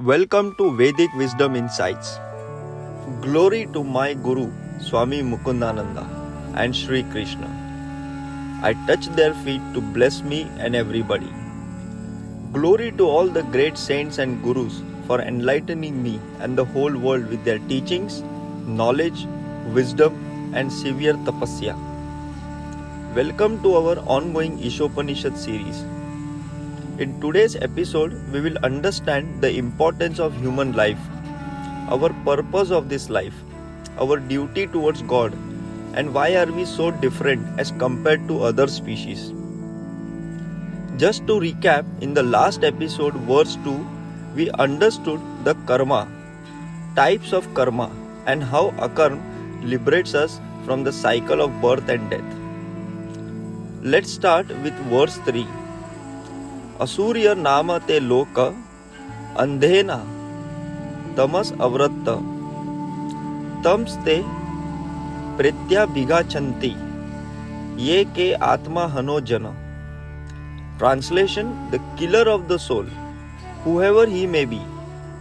Welcome to Vedic Wisdom Insights. Glory to my Guru, Swami Mukundananda and ShreeKrishna. I touch their feet to bless me and everybody. Glory to all the great saints and gurus for enlightening me and the whole world with their teachings, knowledge, wisdom, and severe tapasya. Welcome to our ongoing Isopanisad series. In today's episode, we will understand the importance of human life, our purpose of this life, our duty towards God, and why are we so different as compared to other species. Just to recap, in the last episode, verse 2, we understood the karma, types of karma, and how akarma liberates us from the cycle of birth and death. Let's start with verse 3. असूर्य नाम ते लोक अंधेना तमस अवृत्त तमस्ते प्रत्याभिगाचन्ति ये के आत्मा हनो जन. Translation: The killer of the soul, whoever he may be,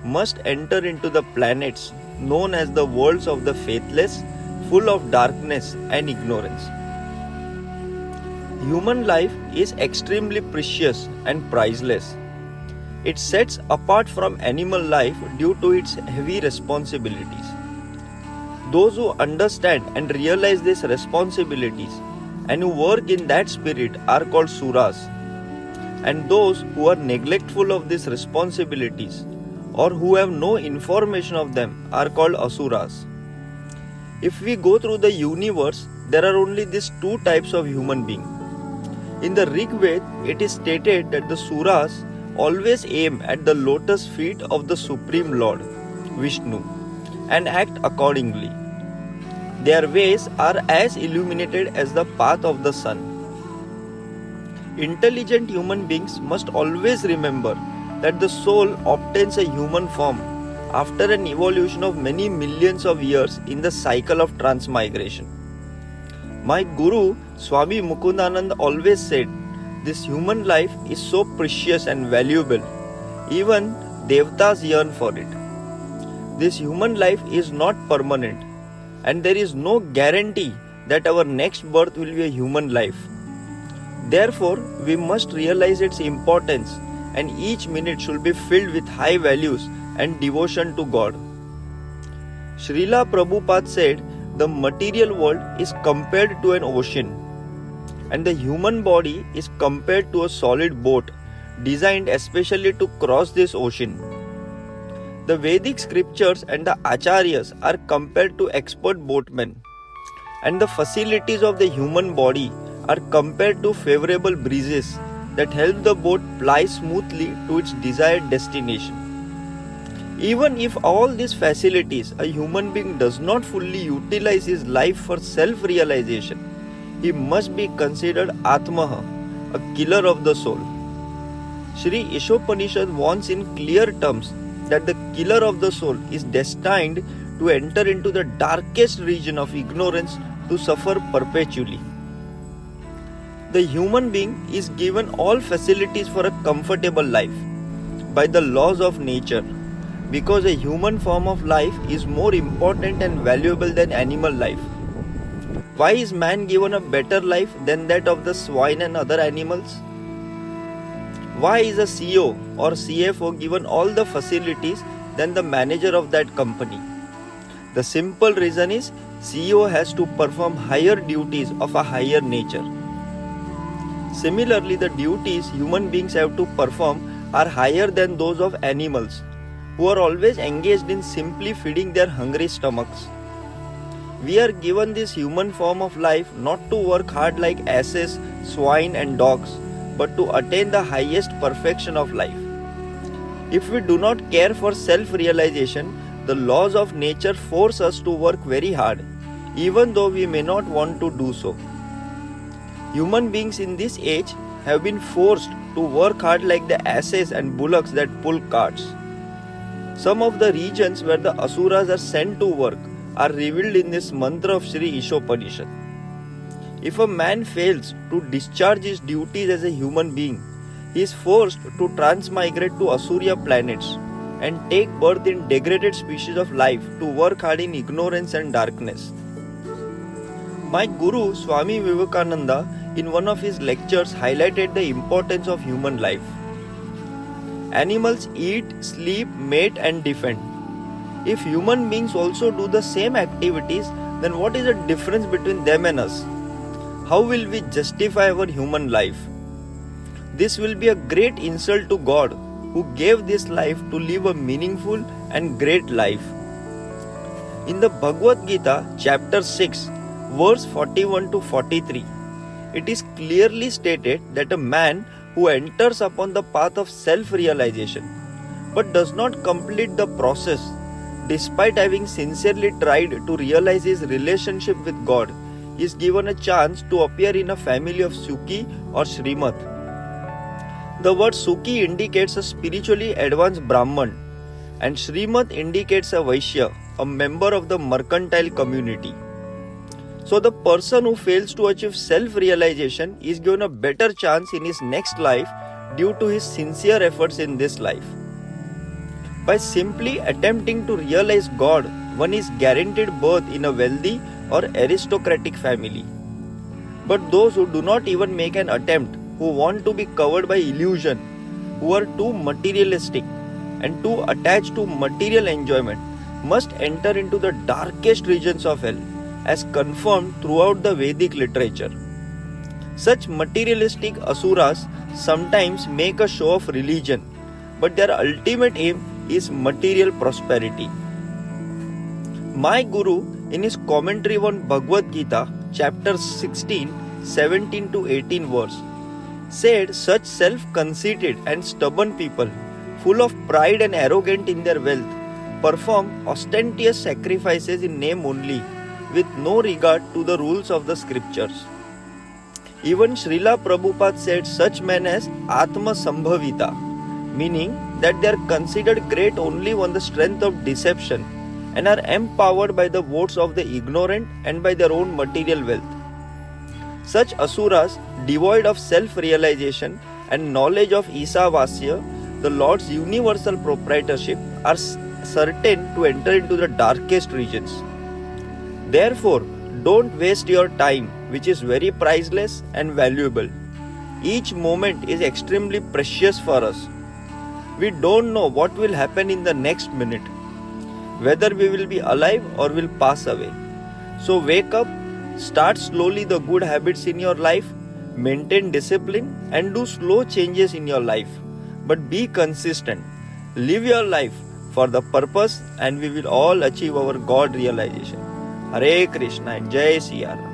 must enter into the planets known as the worlds of the faithless, full of darkness and ignorance. Human life is extremely precious and priceless. It sets apart from animal life due to its heavy responsibilities. Those who understand and realize these responsibilities and who work in that spirit are called suras. And those who are neglectful of these responsibilities or who have no information of them are called asuras. If we go through the universe, there are only these two types of human beings. In the Rig Veda, it is stated that the Suras always aim at the lotus feet of the Supreme Lord, Vishnu, and act accordingly. Their ways are as illuminated as the path of the sun. Intelligent human beings must always remember that the soul obtains a human form after an evolution of many millions of years in the cycle of transmigration. My Guru, Swami Mukundananda, always said, this human life is so precious and valuable, even Devtas yearn for it. This human life is not permanent, and there is no guarantee that our next birth will be a human life. Therefore, we must realize its importance, and each minute should be filled with high values and devotion to God. Srila Prabhupada said, the material world is compared to an ocean, and the human body is compared to a solid boat designed especially to cross this ocean. The Vedic scriptures and the acharyas are compared to expert boatmen, and the facilities of the human body are compared to favorable breezes that help the boat ply smoothly to its desired destination. Even if all these facilities a human being does not fully utilize his life for self-realization, he must be considered Atmaha, a killer of the soul. Shri Isopanisad warns in clear terms that the killer of the soul is destined to enter into the darkest region of ignorance to suffer perpetually. The human being is given all facilities for a comfortable life by the laws of nature, because a human form of life is more important and valuable than animal life. Why is man given a better life than that of the swine and other animals? Why is a CEO or CFO given all the facilities than the manager of that company? The simple reason is CEO has to perform higher duties of a higher nature. Similarly, the duties human beings have to perform are higher than those of animals, who are always engaged in simply feeding their hungry stomachs. We are given this human form of life not to work hard like asses, swine and dogs, but to attain the highest perfection of life. If we do not care for self-realization, the laws of nature force us to work very hard, even though we may not want to do so. Human beings in this age have been forced to work hard like the asses and bullocks that pull carts. Some of the regions where the asuras are sent to work are revealed in this mantra of Shri Isopanisad. If a man fails to discharge his duties as a human being, he is forced to transmigrate to Asurya planets, and take birth in degraded species of life to work hard in ignorance and darkness. My Guru Swami Vivekananda in one of his lectures highlighted the importance of human life. Animals eat, sleep, mate and defend. If human beings also do the same activities, then what is the difference between them and us? How will we justify our human life? This will be a great insult to God, who gave this life to live a meaningful and great life. In the Bhagavad Gita, chapter 6, verse 41 to 43, it is clearly stated that a man who enters upon the path of self-realization but does not complete the process despite having sincerely tried to realize his relationship with God is given a chance to appear in a family of Sukhi or Srimad. The word Sukhi indicates a spiritually advanced Brahman and Srimad indicates a Vaishya, a member of the mercantile community. So the person who fails to achieve self-realization is given a better chance in his next life due to his sincere efforts in this life. By simply attempting to realize God, one is guaranteed birth in a wealthy or aristocratic family. But those who do not even make an attempt, who want to be covered by illusion, who are too materialistic and too attached to material enjoyment, must enter into the darkest regions of hell, as confirmed throughout the Vedic literature. Such materialistic asuras sometimes make a show of religion, but their ultimate aim is material prosperity. My Guru, in his commentary on Bhagavad Gita, chapter 16, 17 to 18 verse, said such self-conceited and stubborn people, full of pride and arrogant in their wealth, perform ostentatious sacrifices in name only, with no regard to the rules of the scriptures. Even Srila Prabhupada said such men as Atma Sambhavita, meaning that they are considered great only on the strength of deception and are empowered by the votes of the ignorant and by their own material wealth. Such asuras, devoid of self-realization and knowledge of Isavasya, the Lord's universal proprietorship, are certain to enter into the darkest regions. Therefore, don't waste your time, which is very priceless and valuable. Each moment is extremely precious for us. We don't know what will happen in the next minute, whether we will be alive or will pass away. So wake up, start slowly the good habits in your life, maintain discipline and do slow changes in your life. But be consistent. Live your life for the purpose and we will all achieve our God realization. Hare Krishna and Jai Siya Ram.